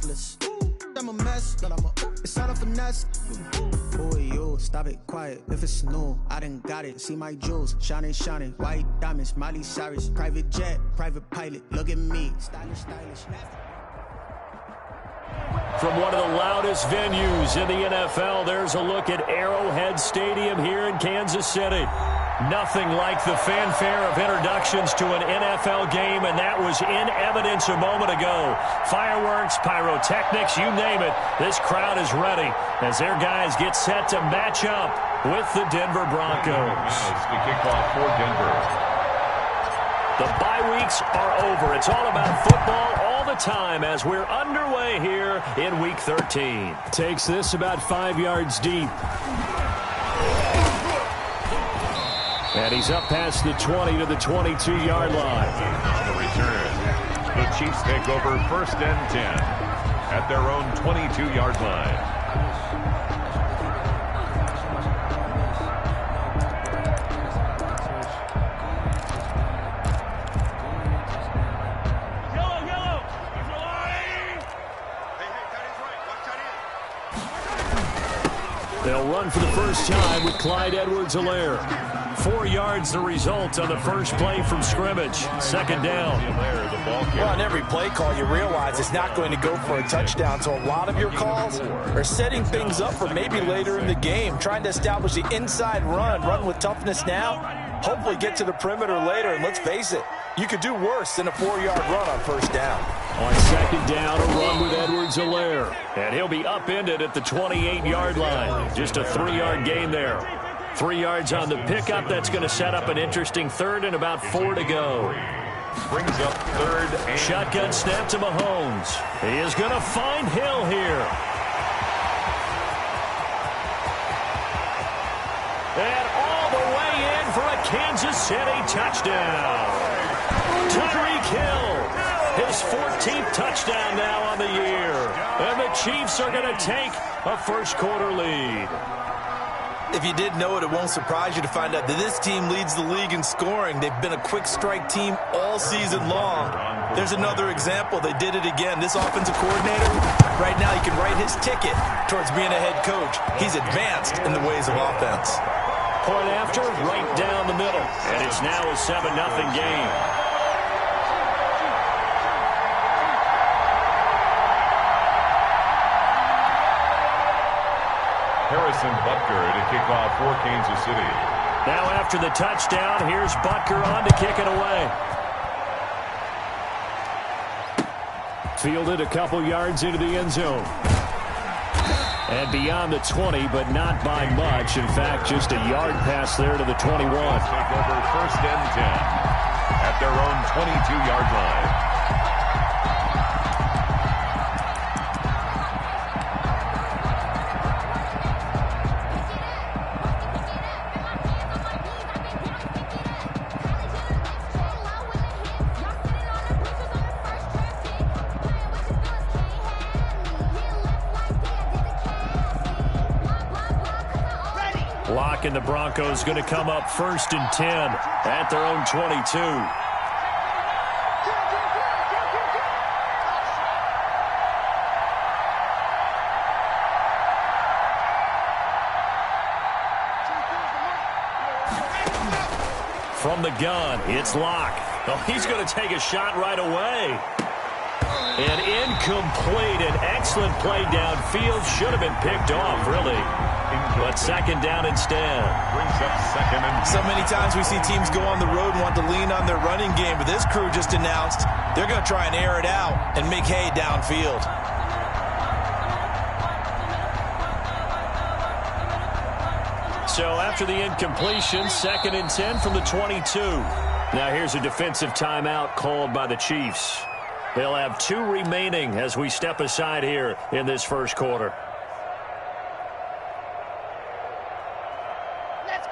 topless. I'm a mess, but it's all a finesse. Boy, you stop it quiet if it's new. I done got it. See my jewels shining, shining. White diamonds, Miley Cyrus. Private jet, private pilot. Look at me, stylish, stylish. From one of the loudest venues in the NFL, there's a look at Arrowhead Stadium here in Kansas City. Nothing like the fanfare of introductions to an NFL game, and that was in evidence a moment ago. Fireworks, pyrotechnics, you name it. This crowd is ready as their guys get set to match up with the Denver Broncos. The kickoff for Denver. The bye weeks are over. It's all about football all the time as we're underway here in Week 13. Takes this about 5 yards deep. And he's up past the 20 to the 22-yard line. On the return, the Chiefs take over 1st and 10 at their own 22-yard line. They'll run for the first time with Clyde Edwards-Helaire. 4 yards the result on the first play from scrimmage. Second down. Well, on every play call, you realize it's not going to go for a touchdown. So a lot of your calls are setting things up for maybe later in the game, trying to establish the inside run with toughness now, hopefully get to the perimeter later. And let's face it, you could do worse than a 4-yard run on first down. On second down, a run with Edwards-Helaire. And he'll be upended at the 28-yard line. Just a 3-yard gain there. 3 yards on the pickup. That's going to set up an interesting third and about 4 to go. Brings up third and shotgun snap to Mahomes. He is going to find Hill here. And all the way in for a Kansas City touchdown. Tyreek Hill, his 14th touchdown now on the year. And the Chiefs are going to take a first-quarter lead. If you didn't know it, it won't surprise you to find out that this team leads the league in scoring. They've been a quick strike team all season long. There's another example. They did it again. This offensive coordinator, right now he can write his ticket towards being a head coach. He's advanced in the ways of offense. Point after, right down the middle. And it's now a 7-0 game. Harrison Butker to kick off for Kansas City. Now after the touchdown, here's Butker on to kick it away. Fielded a couple yards into the end zone. And beyond the 20, but not by much. In fact, just a yard pass there to the 21. Take over 1st and 10 at their own 22-yard line. And the Broncos going to come up 1st and 10 at their own 22. From the gun, it's Locke. Oh, he's going to take a shot right away. And incomplete. An excellent play downfield. Should have been picked off, really. But second down instead. Brings up 2nd and 10. So many times we see teams go on the road and want to lean on their running game, but this crew just announced they're going to try and air it out and make hay downfield. So after the incompletion, 2nd and 10 from the 22. Now here's a defensive timeout called by the Chiefs. They'll have 2 remaining as we step aside here in this first quarter.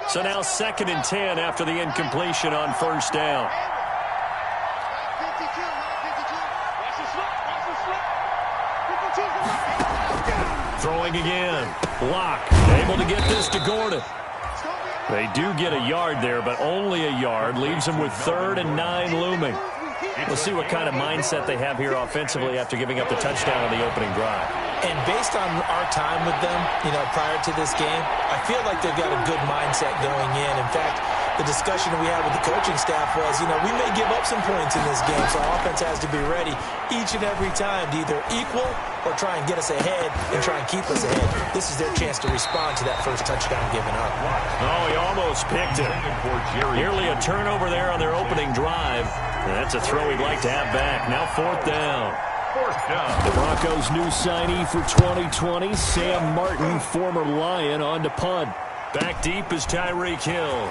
So now 2nd and 10 after the incompletion on first down. Throwing again. Locke able to get this to Gordon. They do get a yard there, but only a yard. Leaves them with 3rd and 9 looming. We'll see what kind of mindset they have here offensively after giving up the touchdown on the opening drive. And based on our time with them, prior to this game, I feel like they've got a good mindset going in. In fact, the discussion that we had with the coaching staff was, we may give up some points in this game, so our offense has to be ready each and every time to either equal or try and get us ahead and try and keep us ahead. This is their chance to respond to that first touchdown given up. Oh, he almost picked it. Nearly a turnover there on their opening drive. That's a throw he'd like to have back. Now 4th down. The Broncos' new signee for 2020, Sam Martin, former Lion, on to punt. Back deep is Tyreek Hill.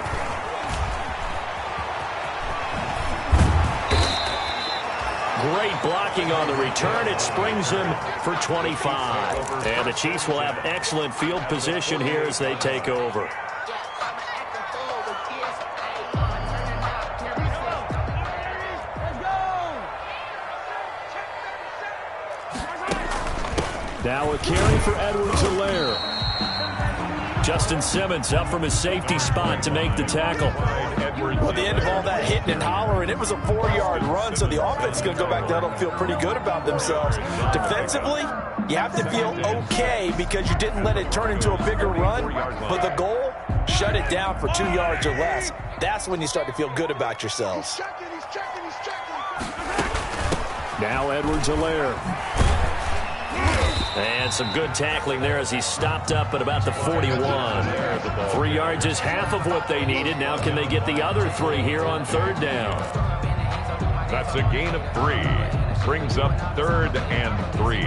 Great blocking on the return. It springs him for 25. And the Chiefs will have excellent field position here as they take over. Now a carry for Edwards-Helaire. Justin Simmons up from his safety spot to make the tackle. Well, at the end of all that hitting and hollering, it was a 4-yard run, so the offense is going to go back down and feel pretty good about themselves. Defensively, you have to feel okay because you didn't let it turn into a bigger run, but the goal, shut it down for 2 yards or less. That's when you start to feel good about yourselves. Now Edwards-Helaire. And some good tackling there as he stopped up at about the 41. 3 yards is half of what they needed. Now can they get the other 3 here on 3rd down? That's a gain of 3. Brings up 3rd and 3.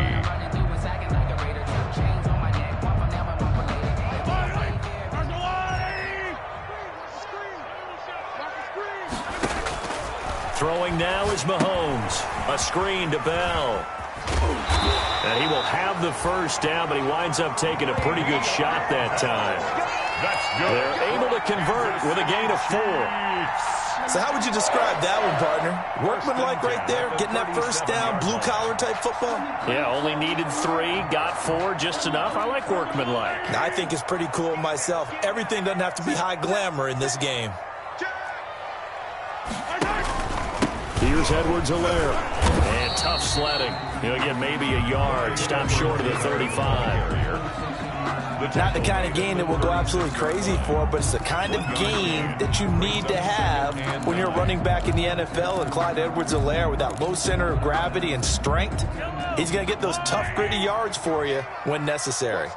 Throwing now is Mahomes. A screen to Bell. And he will have the first down, but he winds up taking a pretty good shot that time. That's good. They're able to convert with a gain of 4. So how would you describe that one, partner? Workmanlike right there, getting that first down, blue-collar type football? Yeah, only needed 3, got 4, just enough. I like workmanlike. I think it's pretty cool myself. Everything doesn't have to be high glamour in this game. Here's Edwards-Helaire. And tough sledding. He'll get maybe a yard. Stop short of the 35. Not the kind of game that we'll go absolutely crazy for, but it's the kind of game that you need to have when you're running back in the NFL. And Clyde Edwards-Helaire, with that low center of gravity and strength, he's going to get those tough, gritty yards for you when necessary.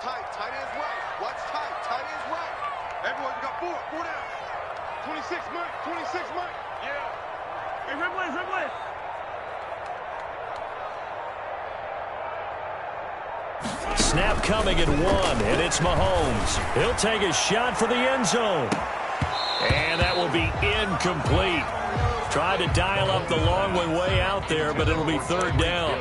Snap coming at 1, and it's Mahomes. He'll take a shot for the end zone. And that will be incomplete. Tried to dial up the long way out there, but it'll be 3rd down.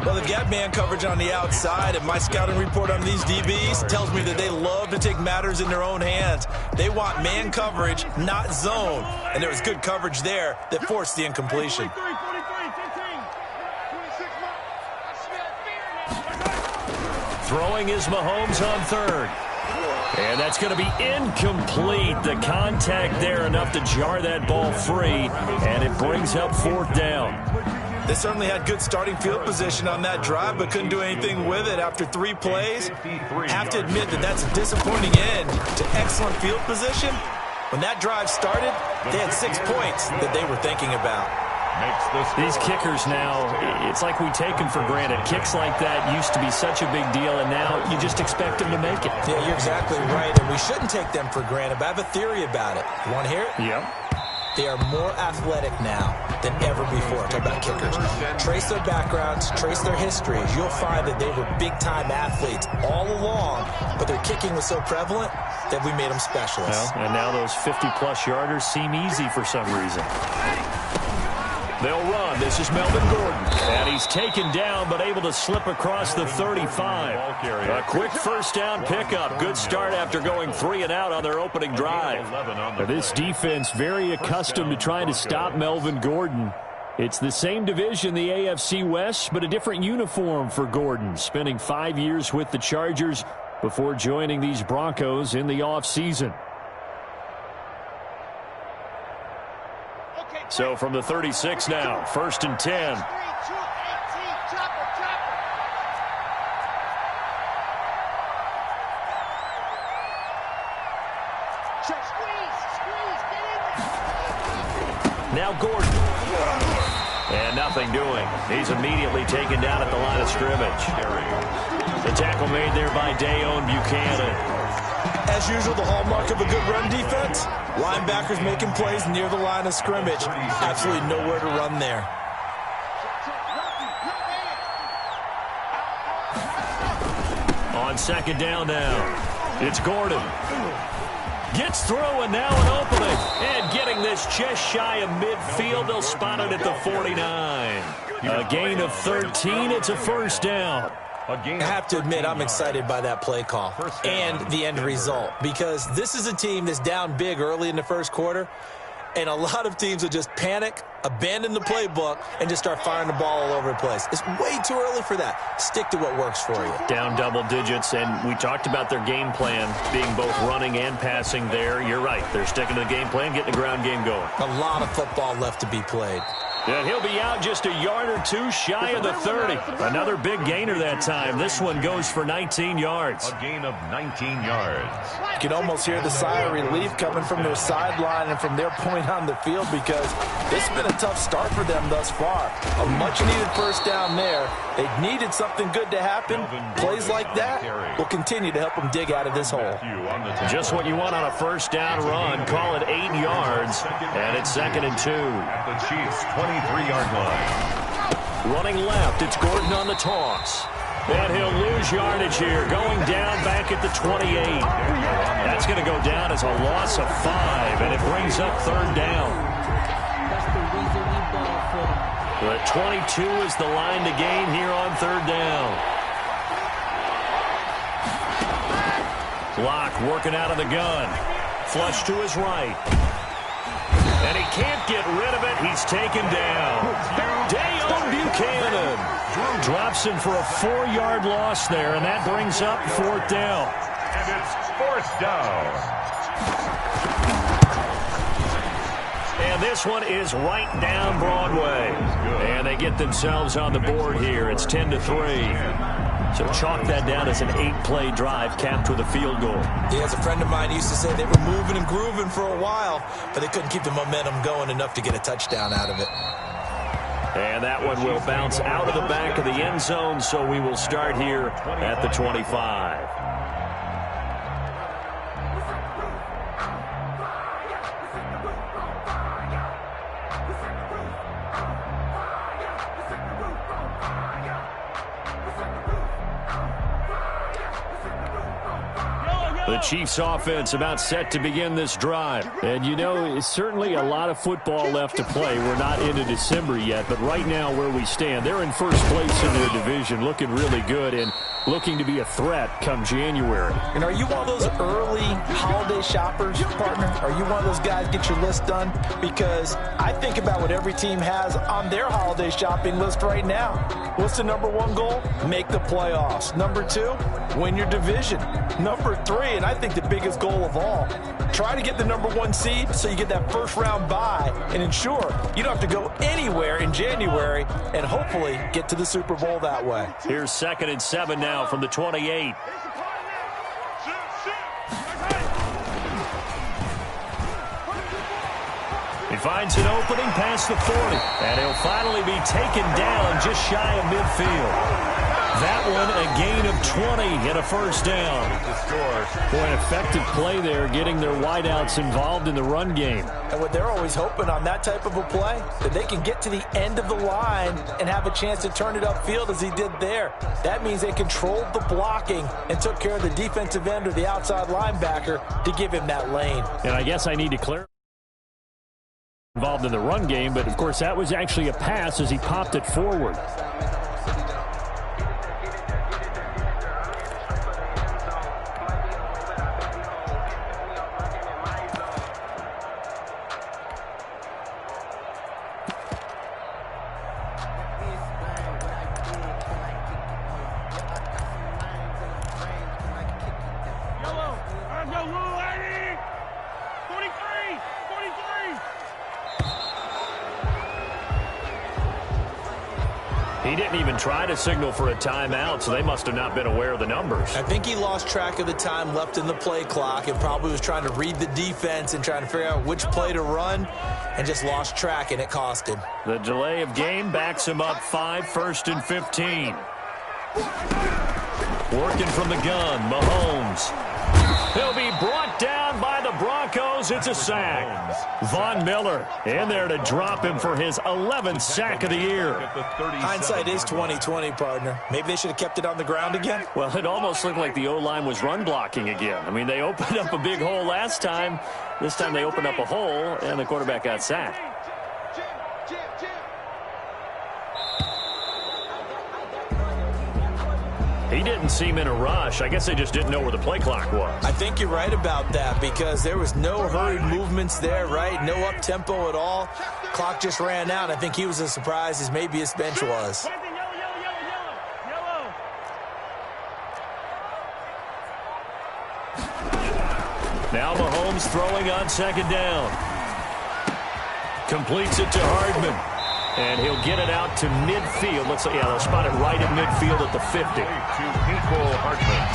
Well, they've got man coverage on the outside, and my scouting report on these DBs tells me that they love to take matters in their own hands. They want man coverage, not zone. And there was good coverage there that forced the incompletion. Throwing is Mahomes on 3rd. And that's going to be incomplete. The contact there enough to jar that ball free, and it brings up 4th down. They certainly had good starting field position on that drive, but couldn't do anything with it after 3 plays. Have to admit that that's a disappointing end to excellent field position. When that drive started, they had 6 points that they were thinking about. These kickers now, it's like we take them for granted. Kicks like that used to be such a big deal, and now you just expect them to make it. Yeah, you're exactly right, and we shouldn't take them for granted, but I have a theory about it. You want to hear it? Yep. They are more athletic now than ever before. Talk about kickers. Trace their backgrounds, trace their histories. You'll find that they were big-time athletes all along, but their kicking was so prevalent that we made them specialists. Well, and now those 50-plus yarders seem easy for some reason. They'll run. This is Melvin Gordon. And he's taken down, but able to slip across the 35. A quick first down pickup. Good start after going 3 and out on their opening drive. Now, this defense very accustomed to trying to stop Melvin Gordon. It's the same division, the AFC West, but a different uniform for Gordon, spending 5 years with the Chargers before joining these Broncos in the offseason. So from the 36 now, 1st and 10. Now Gordon. And nothing doing. He's immediately taken down at the line of scrimmage. The tackle made there by Dayon Buchanan. As usual, the hallmark of a good run defense, linebackers making plays near the line of scrimmage. Absolutely nowhere to run there. On 2nd down now, it's Gordon. Gets through, and now an opening. And getting this just shy of midfield. They'll spot it at the 49. A gain of 13. It's a 1st down. I have to admit, I'm excited by that play call and the end result, because this is a team that's down big early in the 1st quarter, and a lot of teams will just panic, abandon the playbook, and just start firing the ball all over the place. It's way too early for that. Stick to what works for you. Down double digits, and we talked about their game plan being both running and passing there. You're right. They're sticking to the game plan, getting the ground game going. A lot of football left to be played. And he'll be out just a yard or two shy of the 30. Another big gainer that time. This one goes for 19 yards. A gain of 19 yards. You can almost hear the sigh of relief coming from their sideline and from their point on the field, because this has been a tough start for them thus far. A much-needed 1st down there. They needed something good to happen. Plays like that will continue to help them dig out of this hole. Just what you want on a 1st down run. Call it 8 yards, and it's 2nd and 2. At the Chiefs' 23-yard line. Running left, it's Gordon on the toss. And he'll lose yardage here, going down back at the 28. That's going to go down as a loss of 5, and it brings up 3rd down. The 22 is the line to gain here on 3rd down. Block working out of the gun. Flush to his right. And he can't get rid of it. He's taken down. Dayon Buchanan drops him for a 4-yard loss there, and that brings up 4th down. And it's 4th down. And this one is right down Broadway. And they get themselves on the board here. It's 10-3. So chalk that down as an 8-play drive capped with a field goal. Yeah, as a friend of mine used to say, they were moving and grooving for a while, but they couldn't keep the momentum going enough to get a touchdown out of it. And that one will bounce out of the back of the end zone, so we will start here at the 25. The Chiefs offense about set to begin this drive. And, you know, it's certainly a lot of football left to play. We're not into December yet, but right now where we stand, they're in 1st place in their division, looking really good and looking to be a threat come January. And are you one of those early holiday shoppers, partner? Are you one of those guys get your list done? Because I think about what every team has on their holiday shopping list right now. What's the #1 goal? Make the playoffs. #2, win your division. #3, and I think the biggest goal of all, try to get the #1 seed so you get that 1st-round bye and ensure you don't have to go anywhere in January and hopefully get to the Super Bowl that way. Here's 2nd and 7 now from the 28. He finds an opening past the 40, and he'll finally be taken down just shy of midfield. That one a gain of 20 and a 1st down. Boy, an effective play there, getting their wideouts involved in the run game. And what they're always hoping on that type of a play, that they can get to the end of the line and have a chance to turn it upfield as he did there. That means they controlled the blocking and took care of the defensive end or the outside linebacker to give him that lane. And I guess I need to clear involved in the run game, but of course that was actually a pass as he popped it forward. He didn't even try to signal for a timeout, so they must have not been aware of the numbers. I think he lost track of the time left in the play clock and probably was trying to read the defense and trying to figure out which play to run and just lost track, and it cost him. The delay of game backs him up 5, 1st and 15. Working from the gun, Mahomes. He'll be brought down by the Broncos. It's a sack. Von Miller in there to drop him for his 11th sack of the year. Hindsight is 20/20, partner. Maybe they should have kept it on the ground again. Well, it almost looked like the O-line was run blocking again. I mean, they opened up a big hole last time. This time they opened up a hole, and the quarterback got sacked. He didn't seem in a rush. I guess they just didn't know where the play clock was. I think you're right about that because there was no hurried movements there, right? No up-tempo at all. Clock just ran out. I think he was as surprised as maybe his bench was. Now Mahomes throwing on 2nd down. Completes it to Hardman. And he'll get it out to midfield. Let's say, yeah, they'll spot it right at midfield at the 50.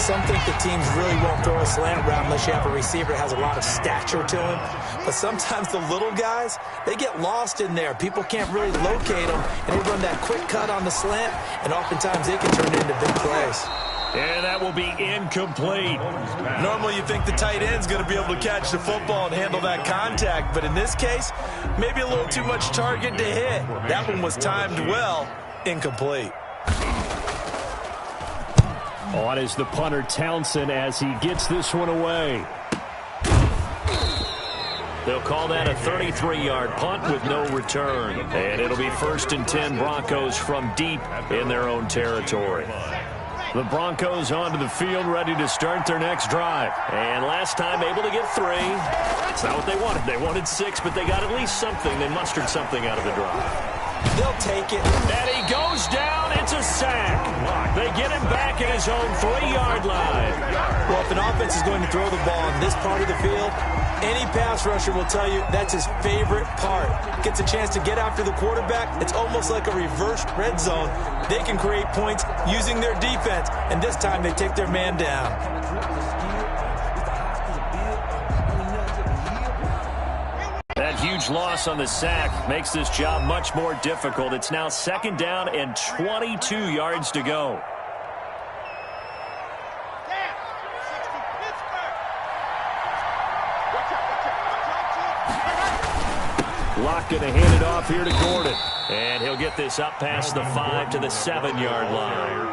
Some think the teams really won't throw a slant route unless you have a receiver that has a lot of stature to him. But sometimes the little guys, they get lost in there. People can't really locate them, and they run that quick cut on the slant, and oftentimes they can turn it into big plays. And that will be incomplete. Normally you think the tight end's going to be able to catch the football and handle that contact, but in this case, maybe a little too much target to hit. That one was timed well, incomplete. On is the punter Townsend as he gets this one away. They'll call that a 33-yard punt with no return. And it'll be 1st and 10 Broncos from deep in their own territory. The Broncos onto the field, ready to start their next drive. And last time, able to get 3. That's not what they wanted. They wanted 6, but they got at least something. They mustered something out of the drive. They'll take it. And he goes down. It's a sack. They get him back at his own 3-yard line. Well, if an offense is going to throw the ball on this part of the field, any pass rusher will tell you that's his favorite part. Gets a chance to get after the quarterback. It's almost like a reverse red zone. They can create points using their defense, and this time they take their man down. That huge loss on the sack makes this job much more difficult. It's now 2nd down and 22 yards to go. Locke going to hand it off here to Gordon. And he'll get this up past the 5 to the 7-yard line.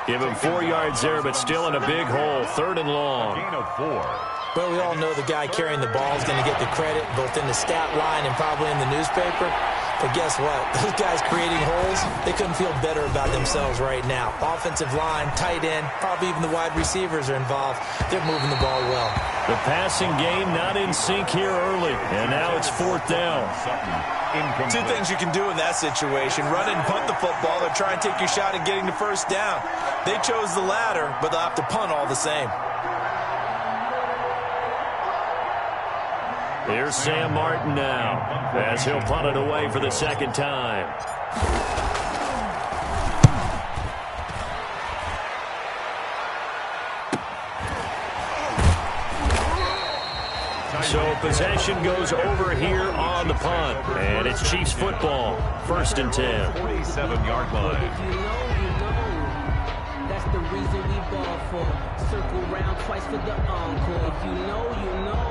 Give him 4 yards there, but still in a big hole. 3rd and long. Well, we all know the guy carrying the ball is going to get the credit, both in the stat line and probably in the newspaper. But guess what? Those guys creating holes, they couldn't feel better about themselves right now. Offensive line, tight end, probably even the wide receivers are involved. They're moving the ball well. The passing game not in sync here early, and now it's 4th down. 2 things you can do in that situation. Run and punt the football or try and take your shot at getting the 1st down. They chose the latter, but they'll have to punt all the same. Here's Sam Martin now as he'll punt it away for the 2nd time. So possession goes over here on the punt, and it's Chiefs football, 1st and 10. 47-yard line. That's the reason we ball for. Circle round twice for the encore. If you know, you know.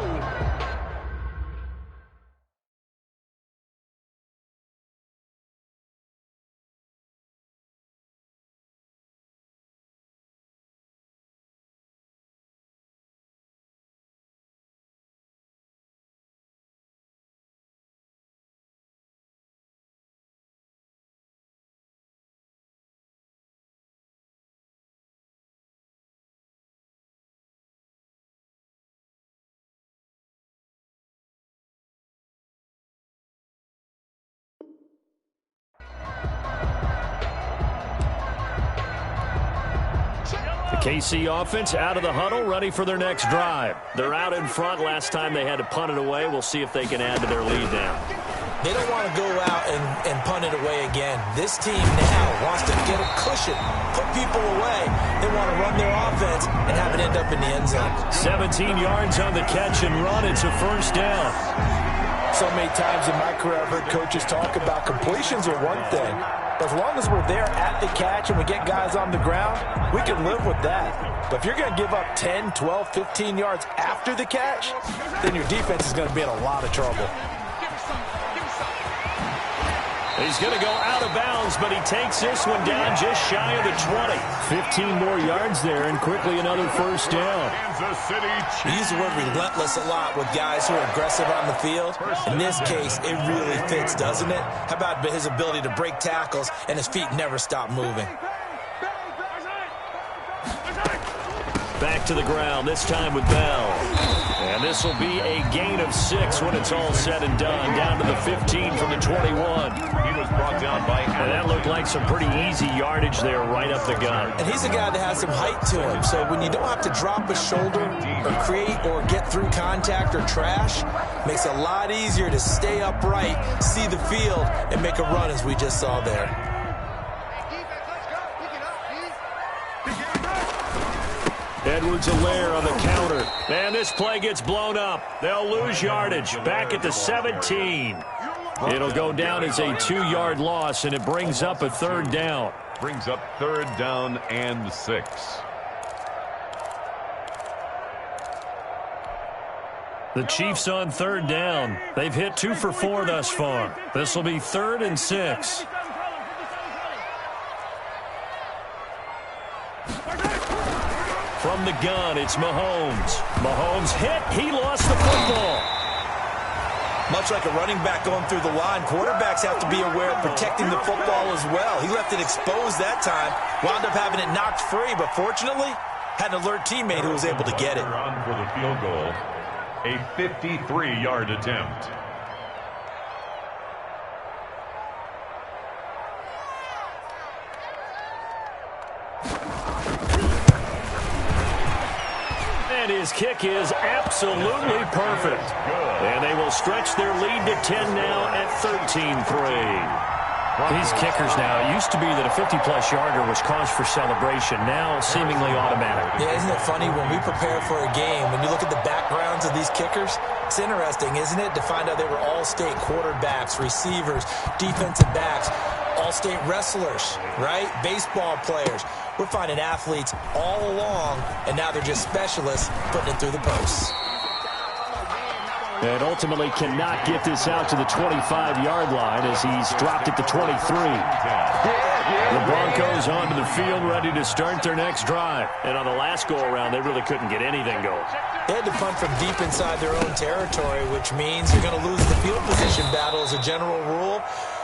The KC offense out of the huddle, ready for their next drive. They're out in front. Last time they had to punt it away. We'll see if they can add to their lead now. They don't want to go out and punt it away again. This team now wants to get a cushion, put people away. They want to run their offense and have it end up in the end zone. 17 yards on the catch and run. It's a first down. So many times in my career I've heard coaches talk about completions are one thing. But as long as we're there at the catch and we get guys on the ground, we can live with that. But if you're going to give up 10, 12, 15 yards after the catch, then your defense is going to be in a lot of trouble. He's going to go out of bounds, but he takes this one down just shy of the 20. 15 more yards there, and quickly another first down. We use the word relentless a lot with guys who are aggressive on the field. In this case, it really fits, doesn't it? How about his ability to break tackles and his feet never stop moving? Back to the ground, this time with Bell. And this will be a gain of 6 when it's all said and done. Down to the 15 from the 21. He was brought down by And that looked like some pretty easy yardage there right up the gut. And he's a guy that has some height to him. So when you don't have to drop a shoulder or create or get through contact or trash, makes it a lot easier to stay upright, see the field, and make a run as we just saw there. Edwards-Helaire on the counter. Man, this play gets blown up. They'll lose yardage. Back at the 17. It'll go down as a 2-yard loss, and it brings up a third down. Brings up third down and 6. The Chiefs on third down. They've hit 2 for 4 thus far. This will be 3rd and 6. From the gun, it's Mahomes. Mahomes hit. He lost the football. Much like a running back going through the line, quarterbacks have to be aware of protecting the football as well. He left it exposed that time, wound up having it knocked free, but fortunately, had an alert teammate who was able to get it. On for the field goal, a 53-yard attempt. And his kick is absolutely perfect. And they will stretch their lead to 10 now at 13-3. These kickers now, it used to be that a 50-plus yarder was cause for celebration. Now seemingly automatic. Yeah, isn't it funny when we prepare for a game, when you look at the backgrounds of these kickers, it's interesting, isn't it, to find out they were all-state quarterbacks, receivers, defensive backs, all-state wrestlers, right? Baseball players. We're finding athletes all along, and now they're just specialists putting it through the posts. And ultimately cannot get this out to the 25-yard line as he's dropped it to 23. The Broncos onto the field ready to start their next drive. And on the last go-around, they really couldn't get anything going. They had to punt from deep inside their own territory, which means you're going to lose the field position battle as a general rule.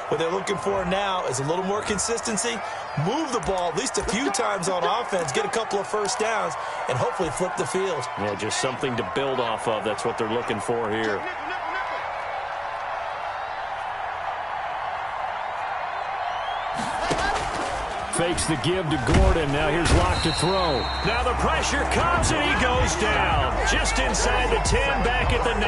What they're looking for now is a little more consistency, move the ball at least a few times on offense, get a couple of first downs, and hopefully flip the field. Yeah, just something to build off of. That's what they're looking for here. Fakes the give to Gordon. Now here's Locke to throw. Now the pressure comes, and he goes down. Just inside the 10, back at the 9.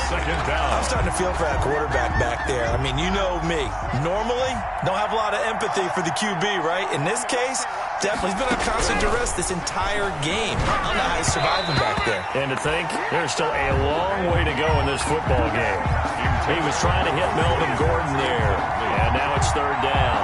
Second down. I'm starting to feel for that quarterback back there. I mean, you know me. Normally, don't have a lot of empathy for the QB, right? In this case, definitely. He's been on constant duress this entire game. I don't know how he's surviving back there. And to think, there's still a long way to go in this football game. He was trying to hit Melvin Gordon there. And now it's third down.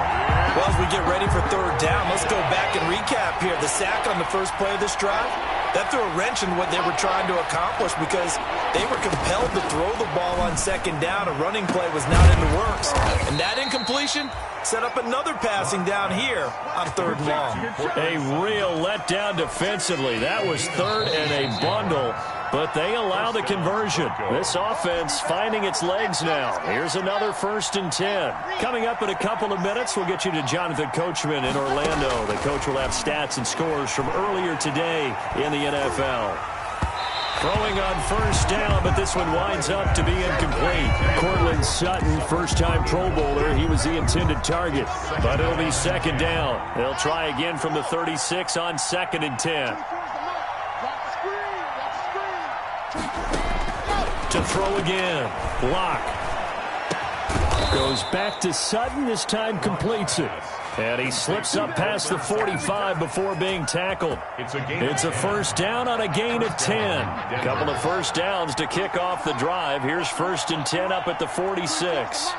Well, as we get ready for third down, let's go back and recap here. The sack on the first play of this drive, that threw a wrench in what they were trying to accomplish because they were compelled to throw the ball on second down. A running play was not in the works. And that incompletion set up another passing down here on third and long. A real letdown defensively. That was third and a bundle, but they allow the conversion. This offense finding its legs now. Here's another 1st and 10. Coming up in a couple of minutes, we'll get you to Jonathan Coachman in Orlando. The coach will have stats and scores from earlier today in the NFL. Throwing on first down, but this one winds up to be incomplete. Cortland Sutton, first-time Pro Bowler. He was the intended target, but it'll be second down. They'll try again from the 36 on 2nd and 10. To throw again. Locke. Goes back to Sutton, this time completes it. And he slips up past the 45 before being tackled. It's a first down on a gain of 10. A couple of first downs to kick off the drive. Here's 1st and 10 up at the 46.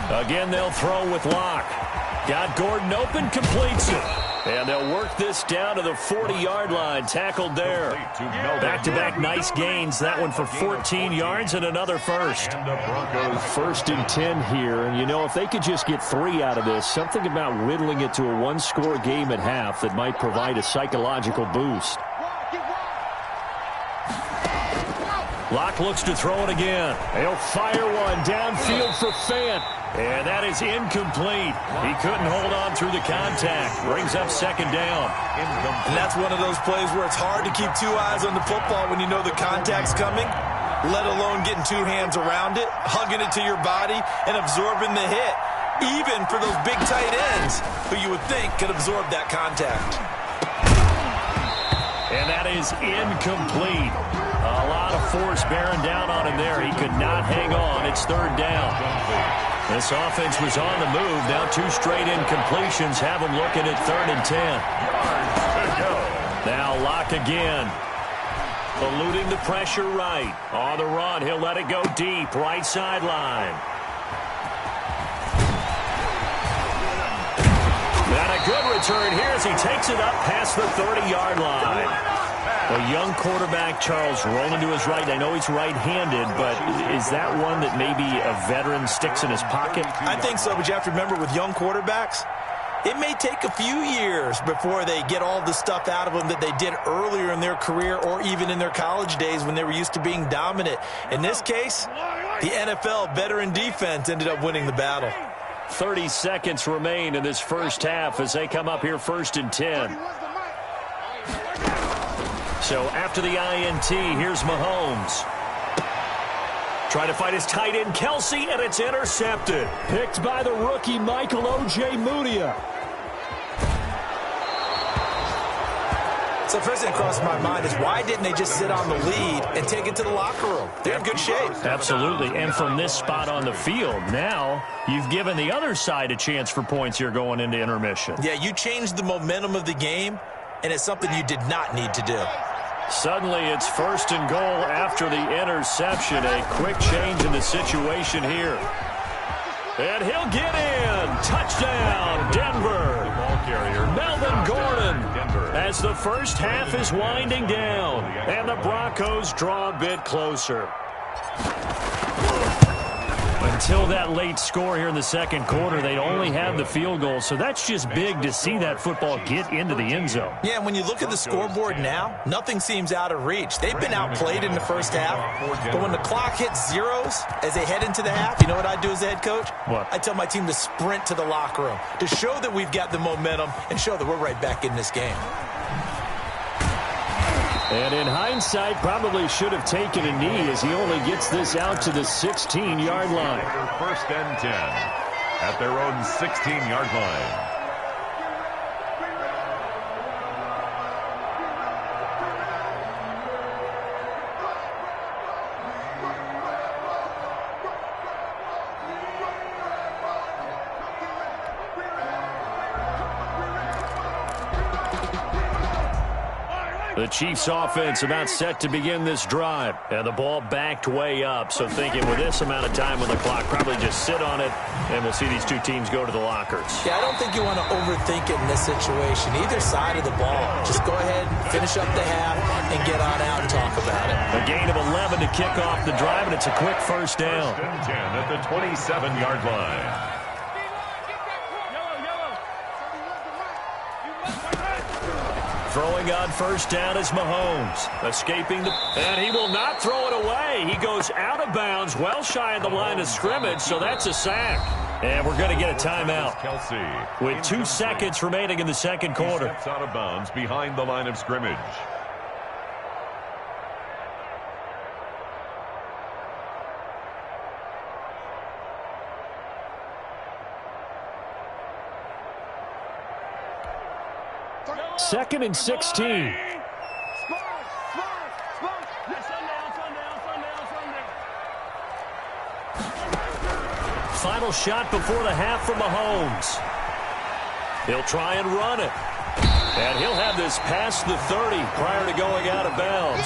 Again, they'll throw with Locke. Got Gordon open, completes it. And they'll work this down to the 40-yard line. Tackled there. Back-to-back nice gains. That one for 14 yards and another first. 1st and 10 here. And, you know, if they could just get 3 out of this, something about whittling it to a one-score game at half that might provide a psychological boost. Locke looks to throw it again. He'll fire one downfield for Fant. And that is incomplete. He couldn't hold on through the contact. Brings up 2nd down. And that's one of those plays where it's hard to keep 2 eyes on the football when you know the contact's coming, let alone getting 2 hands around it, hugging it to your body, and absorbing the hit, even for those big tight ends who you would think could absorb that contact. And that is incomplete. A lot of force bearing down on him there. He could not hang on. It's 3rd down. This offense was on the move. Now 2 straight incompletions have them looking at 3rd and 10. Now Locke again. Eluding the pressure right. On the run, he'll let it go deep. Right sideline. And a good return here as he takes it up past the 30-yard line. A young quarterback, Charles, rolling to his right. I know he's right-handed, but is that one that maybe a veteran sticks in his pocket? I think so, but you have to remember with young quarterbacks, it may take a few years before they get all the stuff out of them that they did earlier in their career or even in their college days when they were used to being dominant. In this case, the NFL veteran defense ended up winning the battle. 30 seconds remain in this first half as they come up here 1st and 10. So after the INT, here's Mahomes. Trying to fight his tight end, Kelsey, and it's intercepted. Picked by the rookie, Michael O.J. Mudia. So first thing that crosses my mind is why didn't they just sit on the lead and take it to the locker room? They're in good shape. Absolutely, and from this spot on the field, now you've given the other side a chance for points here going into intermission. Yeah, you changed the momentum of the game, and it's something you did not need to do. Suddenly, it's 1st and goal after the interception. A quick change in the situation here. And he'll get in. Touchdown, Denver. Ball carrier. Melvin Gordon. Denver. As the first half is winding down. And the Broncos draw a bit closer. Until that late score here in the 2nd quarter, they only have the field goal. So that's just big to see that football get into the end zone. Yeah, when you look at the scoreboard now, nothing seems out of reach. They've been outplayed in the first half. But when the clock hits zeros as they head into the half, you know what I do as the head coach? What? I tell my team to sprint to the locker room to show that we've got the momentum and show that we're right back in this game. And in hindsight, probably should have taken a knee as he only gets this out to the 16-yard line. 1st and 10 at their own 16-yard line. The Chiefs offense about set to begin this drive. And the ball backed way up. So thinking with this amount of time on the clock, probably just sit on it, and we'll see these 2 teams go to the lockers. Yeah, I don't think you want to overthink it in this situation. Either side of the ball. Just go ahead, finish up the half, and get on out and talk about it. A gain of 11 to kick off the drive, and it's a quick first down. 1st and 10 at the 27-yard line. Throwing on first down is Mahomes. Escaping the... And he will not throw it away. He goes out of bounds, well shy of the line of scrimmage, so that's a sack. And we're going to get a timeout. Kelsey. With 2 seconds remaining in the 2nd quarter. He steps out of bounds behind the line of scrimmage. Second and 16. final shot before the half from Mahomes. He'll try and run it. And he'll have this past the 30 prior to going out of bounds.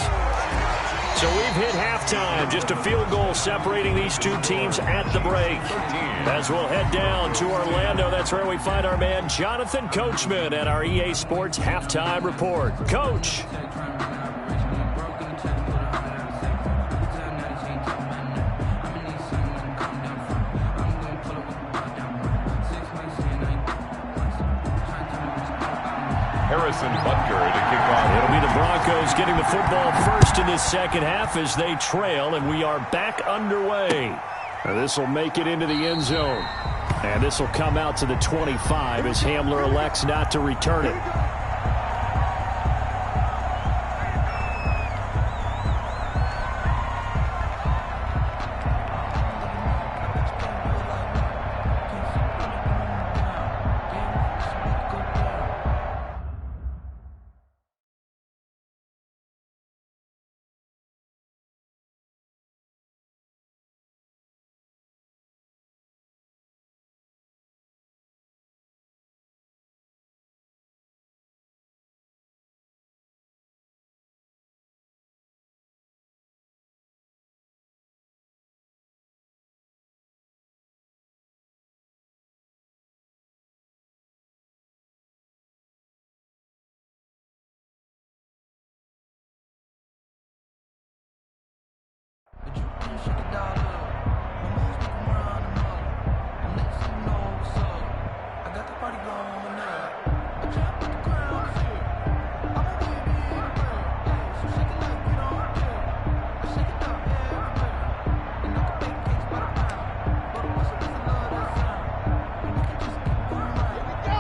So we've hit halftime. Just a field goal separating these two teams at the break. As we'll head down to Orlando, that's where we find our man Jonathan Coachman at our EA Sports Halftime Report. Coach. Harrison Butker to kick off. It'll be the Broncos getting the football first in this second half as they trail, and we are back underway. This will make it into the end zone. And this will come out to the 25 as Hamler elects not to return it.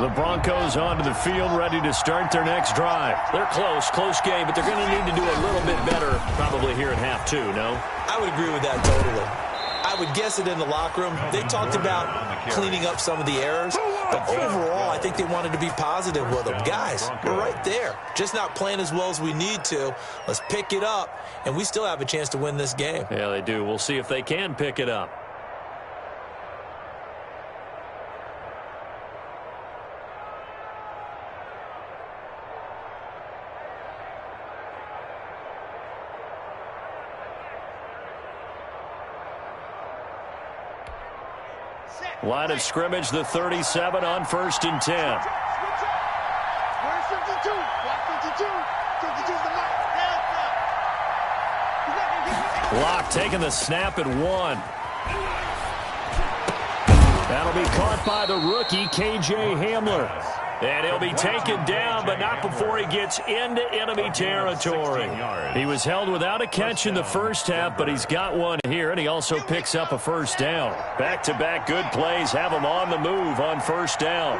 The Broncos onto the field, ready to start their next drive. They're close game, but they're going to need to do a little bit better probably here in half two, no? I would agree with that totally. I would guess it in the locker room. They talked about cleaning up some of the errors, but overall, I think they wanted to be positive with them. Guys, we're right there. Just not playing as well as we need to. Let's pick it up, and we still have a chance to win this game. Yeah, they do. We'll see if they can pick it up. Line of scrimmage, the 37 on 1st and 10. Where's 52? Block 52. 52's the mark. Locke taking the snap at 1. That'll be caught by the rookie, K.J. Hamler. And he'll be taken down, but not before he gets into enemy territory. He was held without a catch in the first half, but he's got one here, and he also picks up a first down. Back-to-back good plays have him on the move on first down.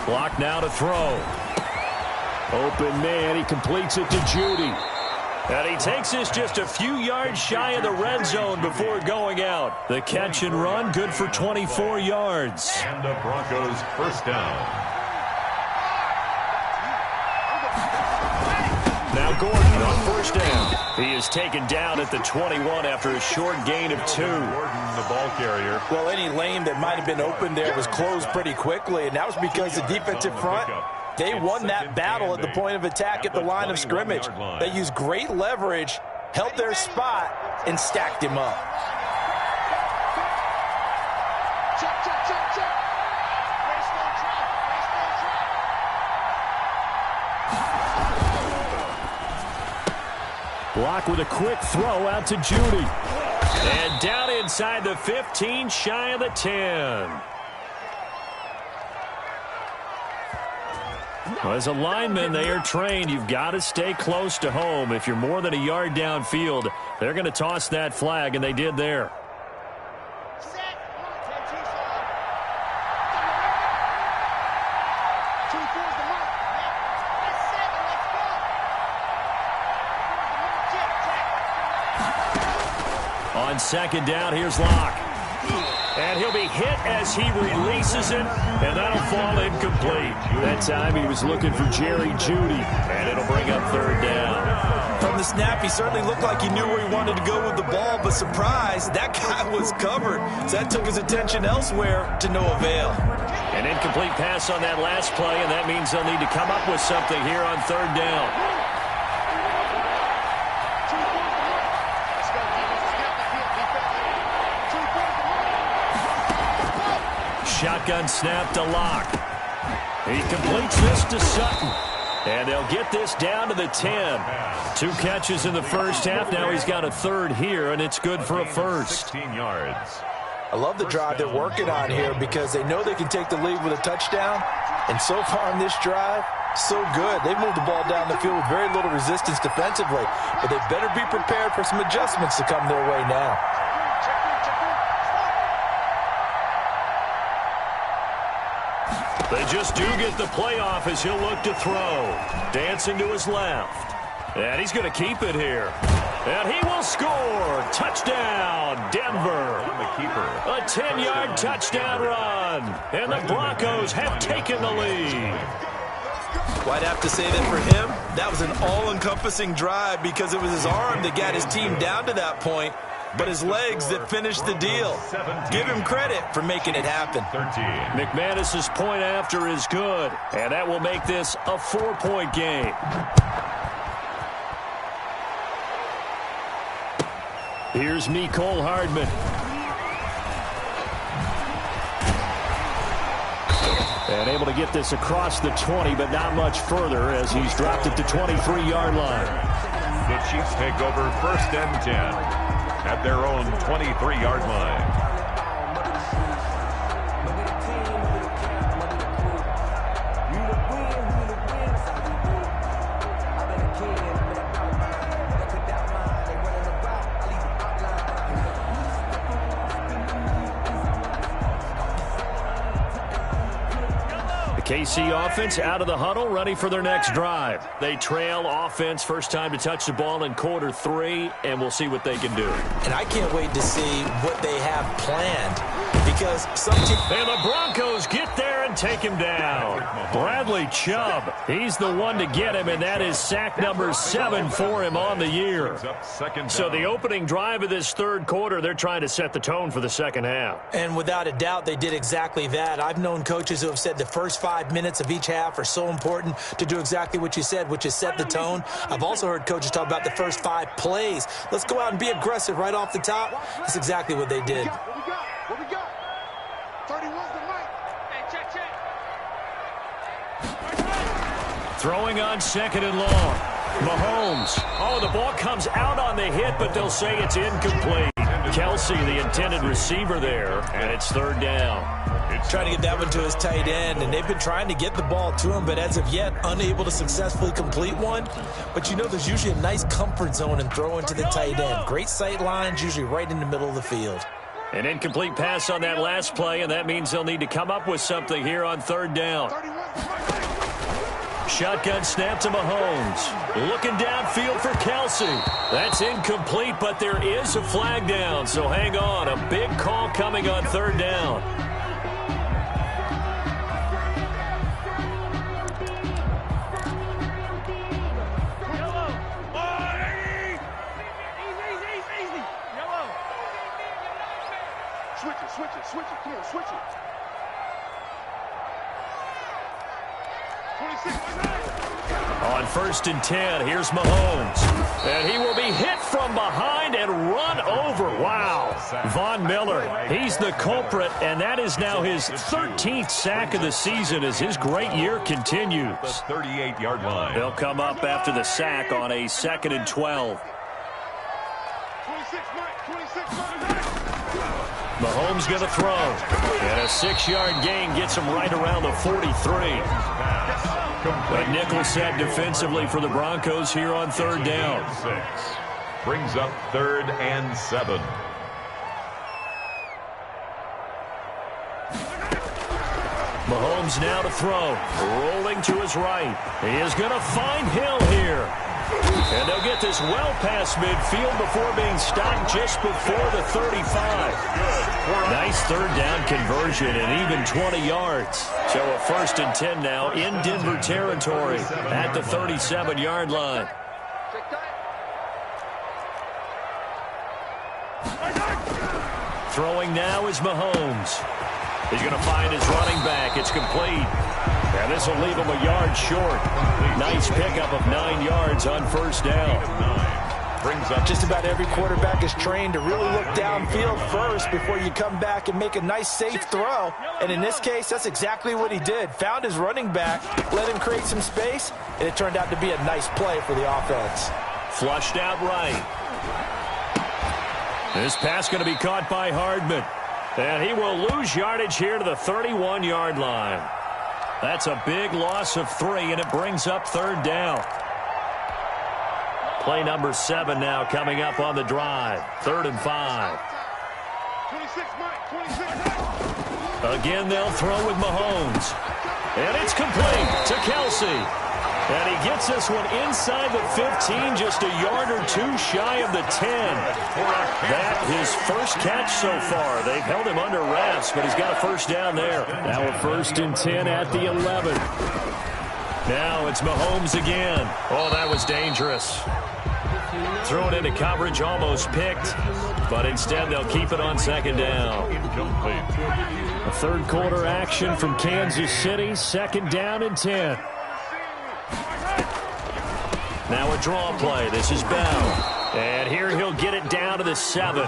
Clock now to throw. Open man, he completes it to Judy. And he takes this just a few yards shy of the red zone before going out. The catch and run, good for 24 yards. And the Broncos first down. Now Gordon on first down. He is taken down at the 21 after a short gain of 2. Gordon, the ball carrier. Well, any lane that might have been open there was closed pretty quickly, and that was because the defensive front, they won that battle at the point of attack at the line of scrimmage. They used great leverage, held their spot, and stacked him up. Block with a quick throw out to Judy. And down inside the 15, shy of the 10. Well, as a lineman, they are trained. You've got to stay close to home. If you're more than a yard downfield, they're going to toss that flag, and they did there. On second down, here's Locke. And he'll be hit as he releases it, and that'll fall incomplete. That time he was looking for Jerry Jeudy, and it'll bring up third down. From the snap, he certainly looked like he knew where he wanted to go with the ball, but surprise, that guy was covered. So that took his attention elsewhere to no avail. An incomplete pass on that last play, and that means they'll need to come up with something here on third down. Shotgun snap to Locke. He completes this to Sutton. And they'll get this down to the 10. 2 catches in the first half. Now he's got a third here, and it's good for a first. 16 yards. I love the drive they're working on here because they know they can take the lead with a touchdown. And so far in this drive, so good. They've moved the ball down the field with very little resistance defensively. But they better be prepared for some adjustments to come their way now. They just do get the playoff as he'll look to throw. Dancing to his left. And he's going to keep it here. And he will score. Touchdown, Denver. The keeper. A 10-yard touchdown run. And the Broncos have taken the lead. Well, I'd have to say that for him, that was an all-encompassing drive because it was his arm that got his team down to that point, but his legs that finished the deal. Give him credit for making it happen. 13. McManus's point after is good, and that will make this a 4-point game. Here's Mecole Hardman. And able to get this across the 20, but not much further as he's dropped at the 23-yard line. The Chiefs take over 1st and 10 at their own 23-yard line. KC offense out of the huddle, ready for their next drive. They trail offense, first time to touch the ball in quarter 3, and we'll see what they can do. And I can't wait to see what they have planned because some team... And the Broncos get there and take him down. Bradley Chubb, he's the one to get him, and that is sack number 7 for him on the year. So the opening drive of this third quarter, they're trying to set the tone for the second half. And without a doubt, they did exactly that. I've known coaches who have said the first 5 minutes of each half are so important to do exactly what you said, which is set the tone. I've also heard coaches talk about the first 5 plays. Let's go out and be aggressive right off the top. That's exactly what they did. What we got? 31's the mic. Hey, check. Throwing on 2nd and long. Mahomes. Oh, the ball comes out on the hit, but they'll say it's incomplete. Kelsey, the intended receiver there, and it's 3rd down. Trying to get that one to his tight end, and they've been trying to get the ball to him, but as of yet, unable to successfully complete one. But you know there's usually a nice comfort zone in throwing to the tight end. Great sight lines, usually right in the middle of the field. An incomplete pass on that last play, and that means they'll need to come up with something here on 3rd down. Shotgun snap to Mahomes. Looking downfield for Kelsey. That's incomplete, but there is a flag down, so hang on. A big call coming on 3rd down. Switch it. Come on, switch it. 26. On 1st and 10, here's Mahomes. And he will be hit from behind and run over. Wow. Von Miller, he's the culprit, and that is now his 13th sack of the season as his great year continues. The 38-yard line. They'll come up after the sack on a 2nd and 12. 26, Mike. 26, Mike. Mahomes going to throw. And a 6-yard gain gets him right around the 43. But nickel set defensively for the Broncos here on 3rd down. 6 brings up 3rd and 7. Mahomes Mahomes now to throw. Rolling to his right. He is going to find Hill here. And they'll get this well past midfield before being stopped just before the 35. Nice third down conversion and even 20 yards. So a 1st and 10 now in Denver territory at the 37-yard line. Throwing now is Mahomes. He's going to find his running back. It's complete. And this will leave him a yard short. Nice pickup of 9 yards on 1st down. Brings up just about every quarterback is trained to really look downfield first before you come back and make a nice safe throw. And in this case, that's exactly what he did. Found his running back, let him create some space, and it turned out to be a nice play for the offense. Flushed out right. This pass going to be caught by Hardman. And he will lose yardage here to the 31-yard line. That's a big loss of 3, and it brings up 3rd down. Play number 7 now coming up on the drive. 3rd and 5. 26, Mike, 26. Again, they'll throw with Mahomes. And it's complete to Kelsey. And he gets this one inside the 15, just a yard or 2 shy of the 10. That his first catch so far. They've held him under wraps, but he's got a 1st down there. Now a 1st and 10 at the 11. Now it's Mahomes again. Oh, that was dangerous. Thrown into coverage, almost picked, but instead they'll keep it on 2nd down. A 3rd quarter action from Kansas City, 2nd down and 10. Now a draw play. This is Bell. And here he'll get it down to the 7.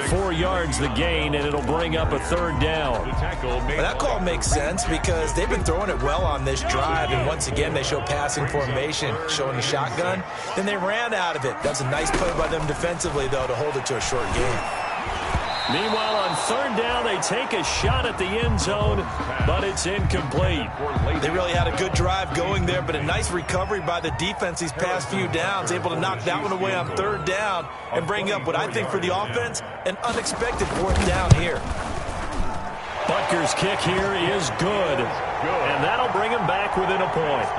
4 yards the gain, and it'll bring up a 3rd down. Well, that call makes sense because they've been throwing it well on this drive, and once again they show passing formation, showing the shotgun. Then they ran out of it. That's a nice play by them defensively, though, to hold it to a short gain. Meanwhile, on 3rd down, they take a shot at the end zone, but it's incomplete. They really had a good drive going there, but a nice recovery by the defense these past few downs, able to knock that one away on 3rd down and bring up what I think for the offense, an unexpected 4th down here. Butker's kick here is good, and that'll bring him back within a point.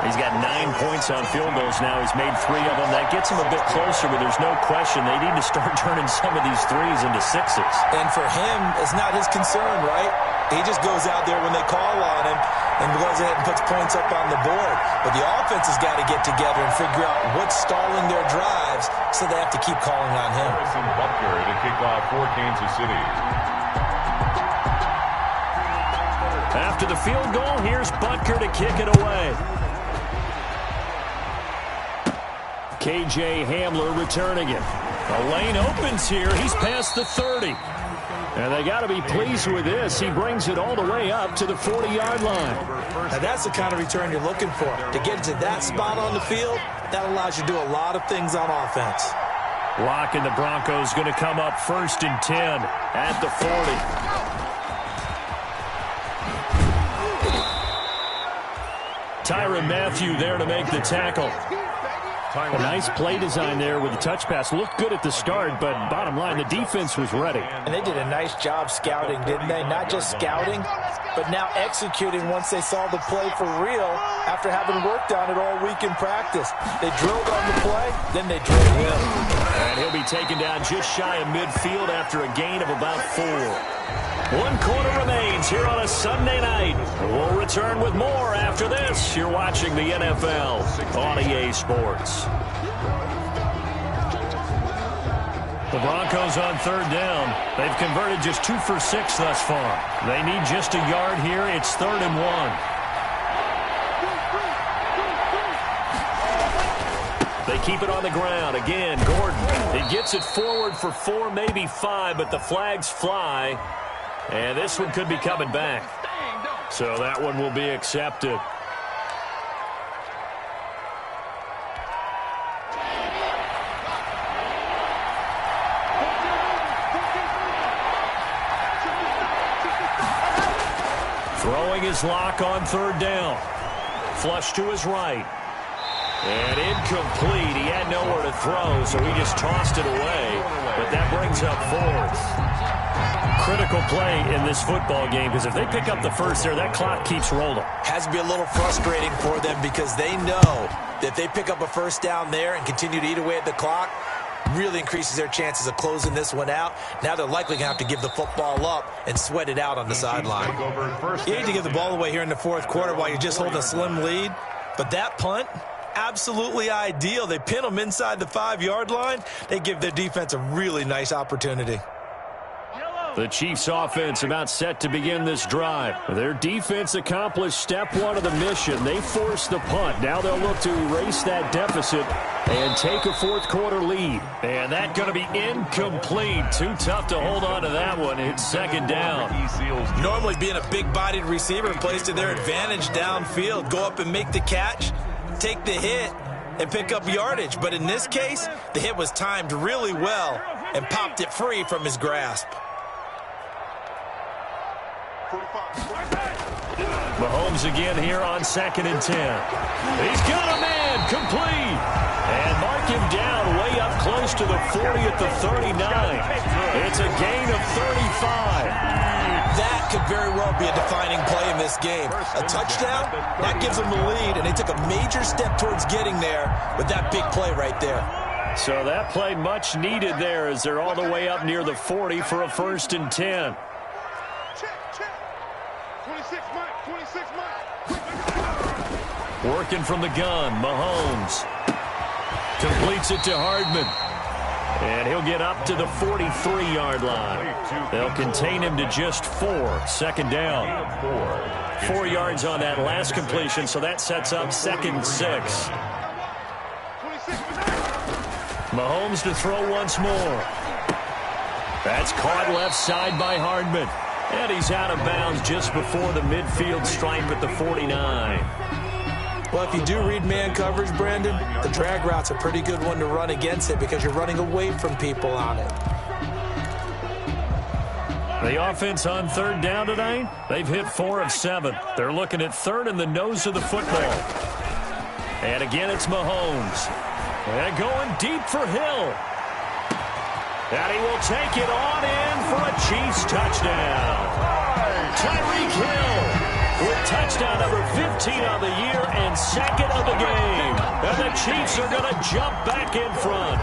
He's got 9 points on field goals now. He's made 3 of them. That gets him a bit closer, but there's no question they need to start turning some of these 3s into 6s. And for him, it's not his concern, right? He just goes out there when they call on him and goes ahead and puts points up on the board. But the offense has got to get together and figure out what's stalling their drives, so they have to keep calling on him. Butker to kick off for Kansas City. After the field goal, here's Butker to kick it away. K.J. Hamler returning it. The lane opens here. He's past the 30. And they got to be pleased with this. He brings it all the way up to the 40-yard line. Now that's the kind of return you're looking for. To get to that spot on the field, that allows you to do a lot of things on offense. Locke and the Broncos going to come up 1st and 10 at the 40. Tyrann Mathieu there to make the tackle. A nice play design there with the touch pass. Looked good at the start, but bottom line, the defense was ready. And they did a nice job scouting, didn't they? Not just scouting, but now executing once they saw the play for real after having worked on it all week in practice. They drilled on the play, then they drilled in. And he'll be taken down just shy of midfield after a gain of about 4. 1 quarter remains here on a Sunday night. We'll return with more after this. You're watching the NFL on EA Sports. The Broncos on 3rd down. They've converted just 2 for 6 thus far. They need just a yard here. It's 3rd and 1. They keep it on the ground. Again, Gordon. He gets it forward for 4, maybe 5, but the flags fly. And this one could be coming back. So that one will be accepted. Throwing his Locke on 3rd down. Flush to his right. And incomplete. He had nowhere to throw, so he just tossed it away. But that brings up 4th. Critical play in this football game, because if they pick up the first there, that clock keeps rolling. Has to be a little frustrating for them because they know that if they pick up a first down there and continue to eat away at the clock, really increases their chances of closing this one out. Now they're likely going to have to give the football up and sweat it out on the sideline. You need to give the ball away here in the fourth quarter while you're just holding a slim lead. But that punt, absolutely ideal. They pin them inside the 5-yard line. They give their defense a really nice opportunity. The Chiefs offense about set to begin this drive. Their defense accomplished step one of the mission. They forced the punt. Now they'll look to erase that deficit and take a fourth quarter lead. And that's going to be incomplete. Too tough to hold on to that one. It's second down. Normally being a big-bodied receiver plays to their advantage downfield. Go up and make the catch, take the hit, and pick up yardage. But in this case, the hit was timed really well and popped it free from his grasp. Mahomes again here on 2nd and 10. He's got a man, complete. And mark him down way up close to the 40 at the 39. It's a gain of 35. That could very well be a defining play in this game. A touchdown, that gives them the lead, and they took a major step towards getting there with that big play right there. So that play much needed there as they're all the way up near the 40 for a 1st and 10. Working from the gun, Mahomes completes it to Hardman. And he'll get up to the 43-yard line. They'll contain him to just 4. 2nd down. 4 yards on that last completion, so that sets up 2nd and 6. Mahomes to throw once more. That's caught left side by Hardman. And he's out of bounds just before the midfield stripe at the 49. Well, if you do read man coverage, Brandon, the drag route's a pretty good one to run against it because you're running away from people on it. The offense on 3rd down tonight, they've hit 4 of 7. They're looking at 3rd in the nose of the football. And again, it's Mahomes. And going deep for Hill. And he will take it on in for a Chiefs touchdown. Tyreek Hill with touchdown number 15 on the year and 2nd of the game. And the Chiefs are going to jump back in front.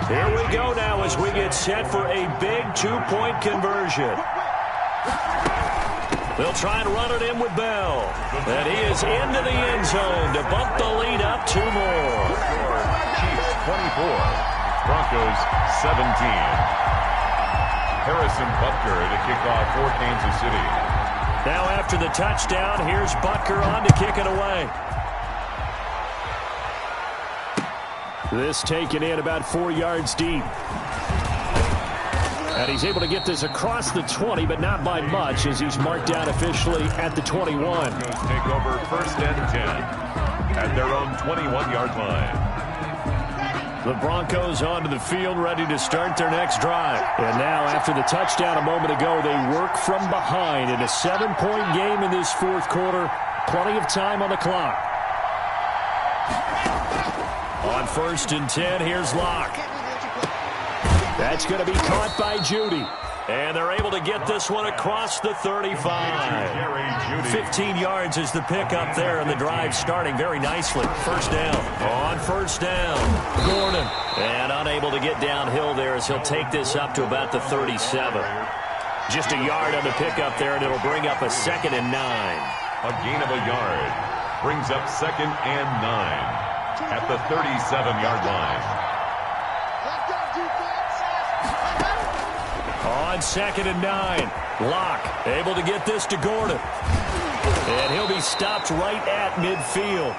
Here we go now as we get set for a big 2-point conversion. They'll try and run it in with Bell. And he is into the end zone to bump the lead up 2 more. Chiefs 24. Broncos 17. Harrison Butker to kick off for Kansas City. Now after the touchdown, here's Butker on to kick it away. This taken in about 4 yards deep. And he's able to get this across the 20, but not by much as he's marked down officially at the 21. Broncos take over 1st and 10 at their own 21-yard line. The Broncos onto the field, ready to start their next drive. And now, after the touchdown a moment ago, they work from behind in a 7-point game in this 4th quarter. Plenty of time on the clock. On 1st and 10, here's Locke. That's going to be caught by Judy. And they're able to get this one across the 35. 15 yards is the pickup there, and the drive starting very nicely. 1st down. On 1st down, Gordon. And unable to get downhill there as he'll take this up to about the 37. Just a yard on the pickup there, and it'll bring up a 2nd and 9. A gain of a yard brings up 2nd and 9 at the 37-yard line. On 2nd and 9, Locke able to get this to Gordon. And he'll be stopped right at midfield.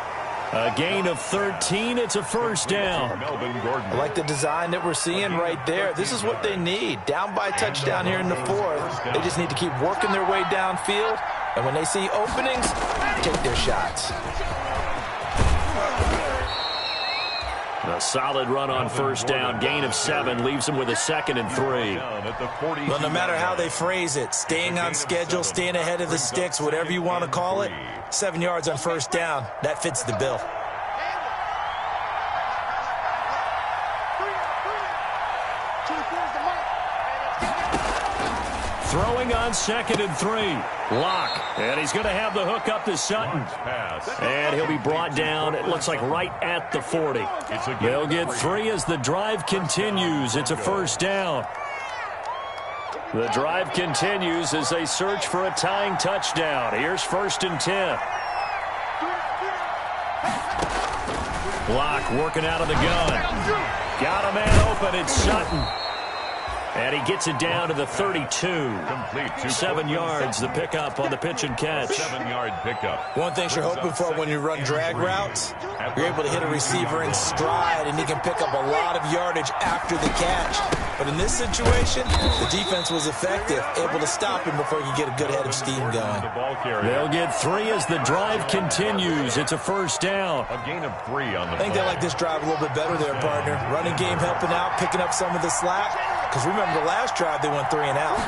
A gain of 13. It's a 1st down. I like the design that we're seeing right there. This is what they need. Down by touchdown here in the 4th. They just need to keep working their way downfield. And when they see openings, take their shots. A solid run on 1st down. Gain of 7 leaves them with a 2nd and 3. Well, no matter how they phrase it, staying on schedule, staying ahead of the sticks, whatever you want to call it, 7 yards on 1st down, that fits the bill. Throwing on 2nd and 3. Locke. And he's going to have the hook up to Sutton. And he'll be brought down, it looks like, right at the 40. They'll get 3 as the drive continues. It's a first down. The drive continues as they search for a tying touchdown. Here's 1st and 10. Locke working out of the gun. Got a man open. It's Sutton. And he gets it down to the 32. 7 yards, the pickup on the pitch and catch. 7-yard pickup. One thing you're hoping for when you run drag routes, you're able to hit a receiver in stride, and he can pick up a lot of yardage after the catch. But in this situation, the defense was effective, able to stop him before he could get a good head of steam going. They'll get 3 as the drive continues. It's a first down. A gain of 3 on the I think they like this drive a little bit better there, partner. Running game helping out, picking up some of the slack. Because remember, the last drive they went 3 and out.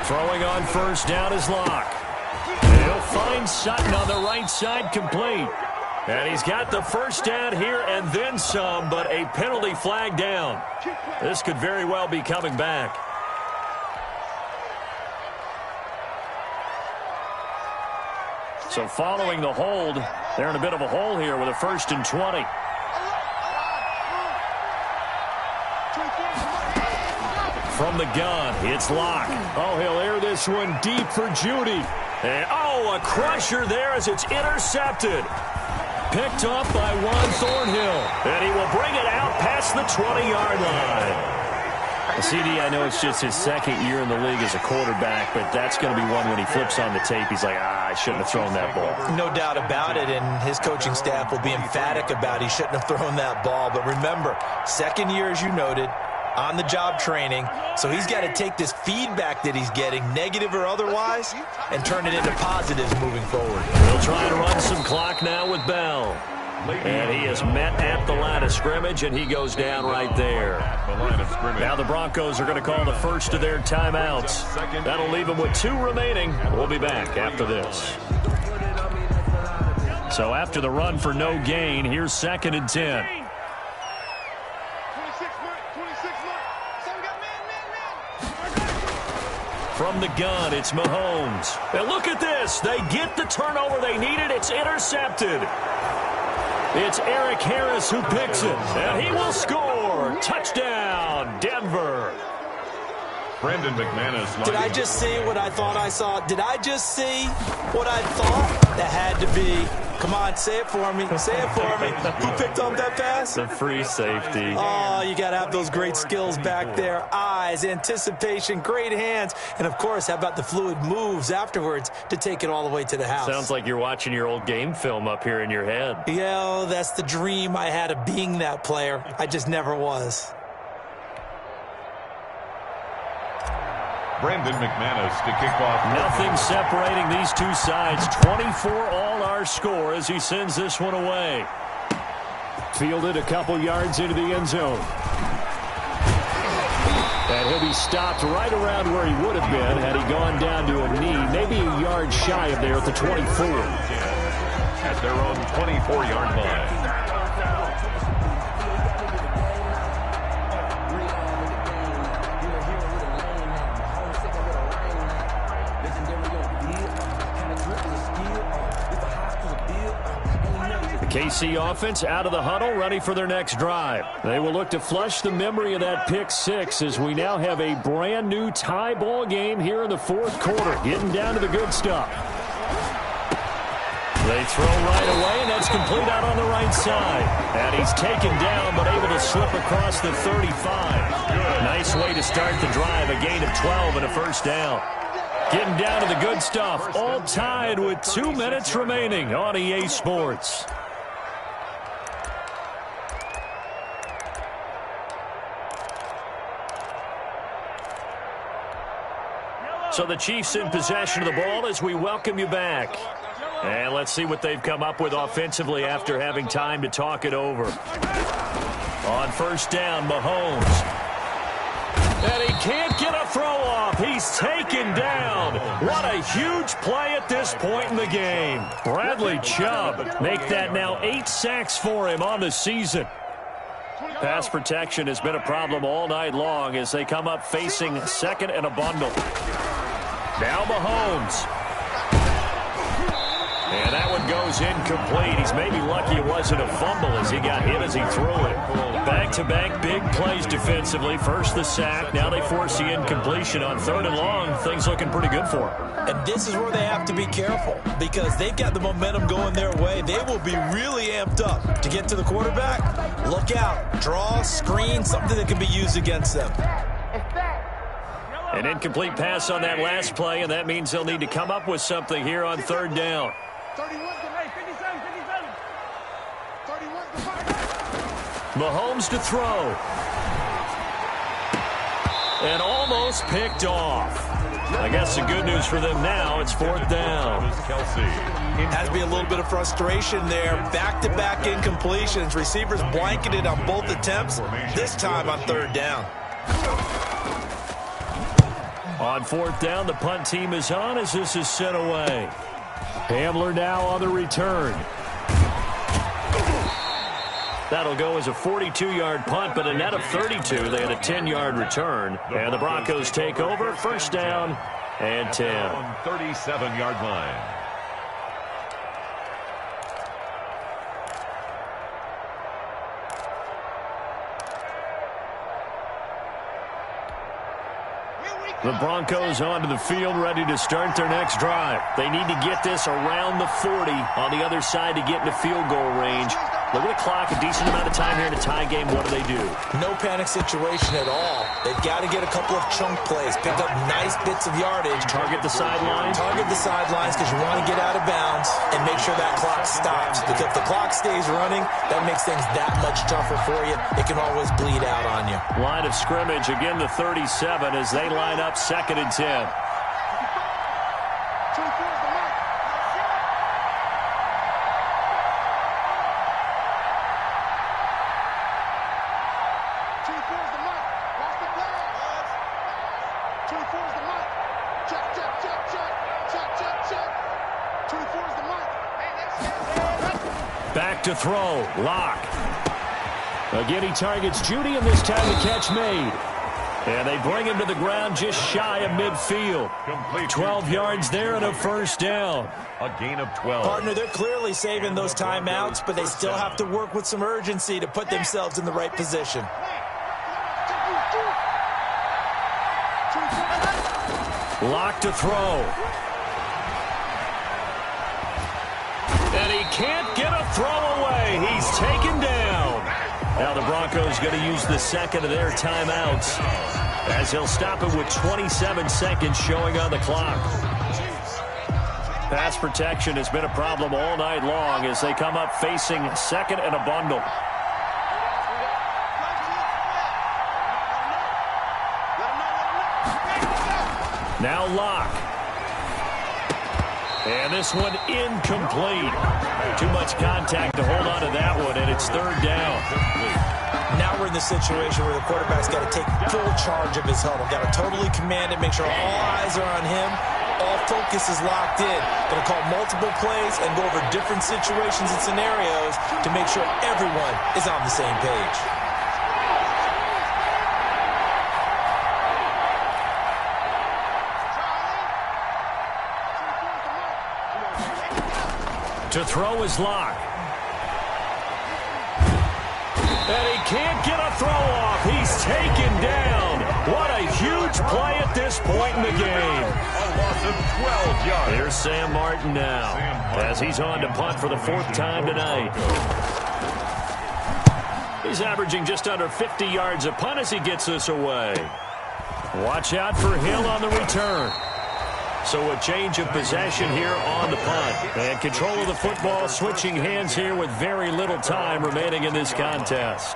Throwing on first down is Locke. He'll find Sutton on the right side, complete. And he's got the first down here and then some, but a penalty flag down. This could very well be coming back. So following the hold, they're in a bit of a hole here with a 1st and 20. From the gun, it's Locke. Oh, he'll air this one deep for Judy. And, a crusher there as it's intercepted. Picked up by Juan Thornhill. And he will bring it out past the 20-yard line. CD, I know it's just his 2nd year in the league as a quarterback, but that's going to be one when he flips on the tape. He's like, I shouldn't have thrown that ball. No doubt about it, and his coaching staff will be emphatic about he shouldn't have thrown that ball. But remember, 2nd year, as you noted, on-the-job training, so he's got to take this feedback that he's getting, negative or otherwise, and turn it into positives moving forward. He'll try to run some clock now with Bell. And he is met at the line of scrimmage, and he goes down right there. Now the Broncos are going to call the first of their timeouts. That'll leave them with 2 remaining. We'll be back after this. So after the run for no gain, here's 2nd and 10. From the gun, it's Mahomes. And look at this. They get the turnover they needed. It's intercepted. It's Eric Harris who picks it. And he will score. Touchdown, Denver. Brandon McManus. Did I just see what I thought I saw? Did I just see what I thought? That had to be. Come on, say it for me. Say it for me. Who picked up that pass? The free safety. Oh, you got to have those great skills back there. Eyes, anticipation, great hands. And, of course, how about the fluid moves afterwards to take it all the way to the house? Sounds like you're watching your old game film up here in your head. Yeah, that's the dream I had of being that player. I just never was. Brandon McManus to kick off. Nothing separating these two sides. 24 all our score as he sends this one away. Fielded a couple yards into the end zone. And he'll be stopped right around where he would have been had he gone down to a knee, maybe a yard shy of there at the 24. At their own 24-yard line. KC offense out of the huddle, ready for their next drive. They will look to flush the memory of that pick six as we now have a brand new tie ball game here in the 4th quarter. Getting down to the good stuff. They throw right away, and that's complete out on the right side. And he's taken down, but able to slip across the 35. Nice way to start the drive, a gain of 12 and a first down. Getting down to the good stuff, all tied with 2 minutes remaining on EA Sports. So the Chiefs in possession of the ball as we welcome you back. And let's see what they've come up with offensively after having time to talk it over. On first down, Mahomes. And he can't get a throw off. He's taken down. What a huge play at this point in the game. Bradley Chubb make that now 8 sacks for him on the season. Pass protection has been a problem all night long as they come up facing second and a bundle. Now Mahomes. And that one goes incomplete. He's maybe lucky it wasn't a fumble as he got hit as he threw it. Back-to-back big plays defensively. First the sack. Now they force the incompletion on third and long. Things looking pretty good for them. And this is where they have to be careful because they've got the momentum going their way. They will be really amped up to get to the quarterback. Look out. Draw, screen, something that can be used against them. An incomplete pass on that last play, and that means they'll need to come up with something here on third down. 31 delay, 57. Mahomes to throw. And almost picked off. I guess the good news for them now, it's fourth down. Has to be a little bit of frustration there. Back-to-back incompletions. Receivers blanketed on both attempts, this time on third down. On fourth down, the punt team is on as this is sent away. Hamler now on the return. That'll go as a 42-yard punt, but a net of 32. They had a 10-yard return. And the Broncos take over. First down and 10. On 37-yard line. The Broncos onto the field, ready to start their next drive. They need to get this around the 40 on the other side to get into field goal range. Look at the clock, a decent amount of time here in a tie game. What do they do? No panic situation at all. They've got to get a couple of chunk plays, pick up nice bits of yardage. Target the sidelines? Target the sidelines because you want to get out of bounds and make sure that clock stops. Because if the clock stays running, that makes things that much tougher for you. It can always bleed out on you. Line of scrimmage, again the 37 as they line up second and 10. Back to throw. Lock. Again, he targets Judy, and this time the catch made. And they bring him to the ground just shy of midfield. 12 yards there and a first down. A gain of 12. Partner, they're clearly saving those timeouts, but they still have to work with some urgency to put themselves in the right position. Lock to throw. And he can't get a throw away. He's taken down. Now the Broncos going to use the second of their timeouts as he'll stop it with 27 seconds showing on the clock. Pass protection has been a problem all night long as they come up facing second and a bundle. Now Lock. And this one incomplete. Too much contact to hold on to that one, and it's third down. Now we're in the situation where the quarterback's got to take full charge of his huddle. Got to totally command it, make sure all eyes are on him. All focus is locked in. Going to call multiple plays and go over different situations and scenarios to make sure everyone is on the same page. To throw is Lock. And he can't get a throw off. He's taken down. What a huge play at this point in the game. A loss of 12 yards. Here's Sam Martin now as he's on to punt for the fourth time tonight. He's averaging just under 50 yards a punt as he gets this away. Watch out for Hill on the return. So a change of possession here on the punt. And control of the football switching hands here with very little time remaining in this contest.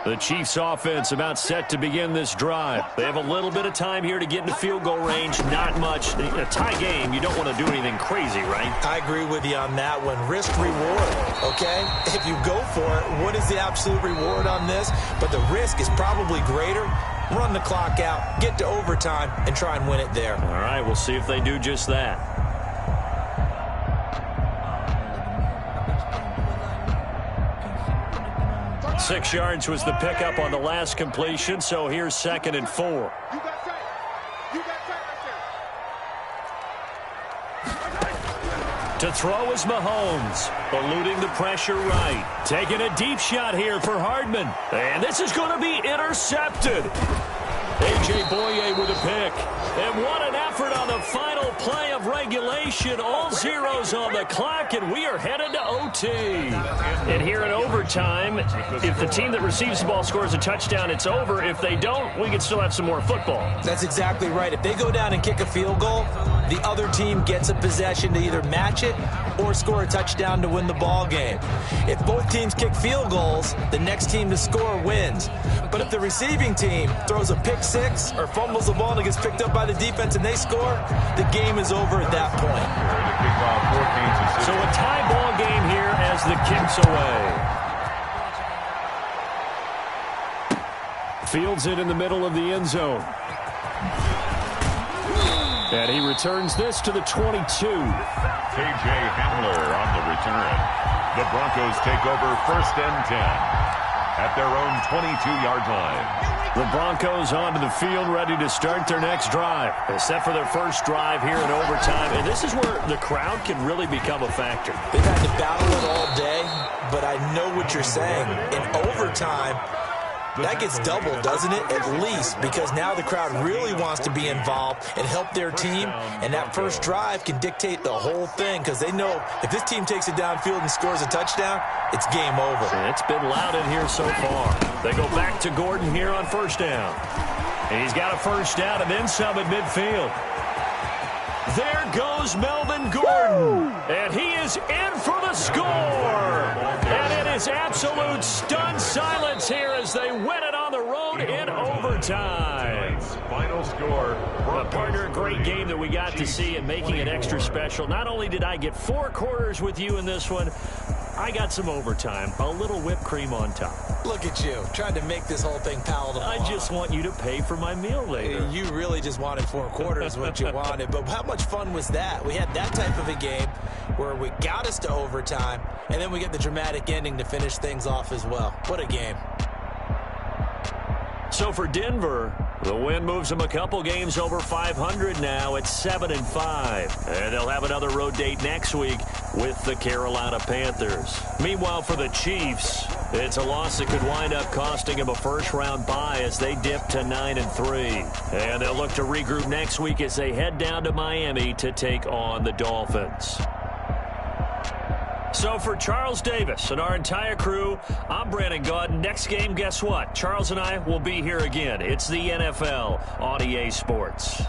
The Chiefs offense about set to begin this drive. They have a little bit of time here to get into field goal range. Not much. In a tie game, you don't want to do anything crazy, right? I agree with you on that one. Risk reward, okay? If you go for it, what is the absolute reward on this? But the risk is probably greater run the clock out, get to overtime, and try and win it there. All right, we'll see if they do just that. Six yards was the pickup on the last completion, so here's 2nd and 4. You got tight. You got tight right there. To throw is Mahomes, eluding the pressure right. Taking a deep shot here for Hardman. And this is going to be intercepted. A.J. Boye with a pick. And what an effort on the final play of regulation. All zeros on the clock, and we are headed to OT. And here in overtime, if the team that receives the ball scores a touchdown, it's over. If they don't, we can still have some more football. That's exactly right. If they go down and kick a field goal, the other team gets a possession to either match it or score a touchdown to win the ball game. If both teams kick field goals, the next team to score wins. But if the receiving team throws a pick six or fumbles the ball and it gets picked up by the defense and they score, the game is over at that point. So a tie ball game here as the kick's away. Fields it in the middle of the end zone. And he returns this to the 22. K.J. Hamler on the return. The Broncos take over 1st and 10 at their own 22-yard line. The Broncos onto the field, ready to start their next drive. They set for their first drive here in overtime, and this is where the crowd can really become a factor. They've had to battle it all day, but I know what you're saying. In overtime, that gets doubled, doesn't it? At least, because now the crowd really wants to be involved and help their team, and that first drive can dictate the whole thing, because they know if this team takes it downfield and scores a touchdown, it's game over. It's been loud in here so far. They go back to Gordon here on 1st down. And he's got a 1st down and then some at midfield. There goes Melvin Gordon. And he is in for the score. And it is absolute stunned silence here as they win it on the road in overtime. Final score. Partner, a great game that we got to see and making it extra special. Not only did I get 4 quarters with you in this one, I got some overtime, a little whipped cream on top. Look at you, trying to make this whole thing palatable. I just want you to pay for my meal later. You really just wanted 4 quarters, what you wanted. But how much fun was that? We had that type of a game where we got us to overtime, and then we get the dramatic ending to finish things off as well. What a game. So for Denver, the win moves them a couple games over 500 now at 7-5. And they'll have another road date next week with the Carolina Panthers. Meanwhile, for the Chiefs, it's a loss that could wind up costing them a first-round bye as they dip to 9-3. And they'll look to regroup next week as they head down to Miami to take on the Dolphins. So for Charles Davis and our entire crew, I'm Brandon Gaudin. Next game, guess what? Charles and I will be here again. It's the NFL on EA Sports.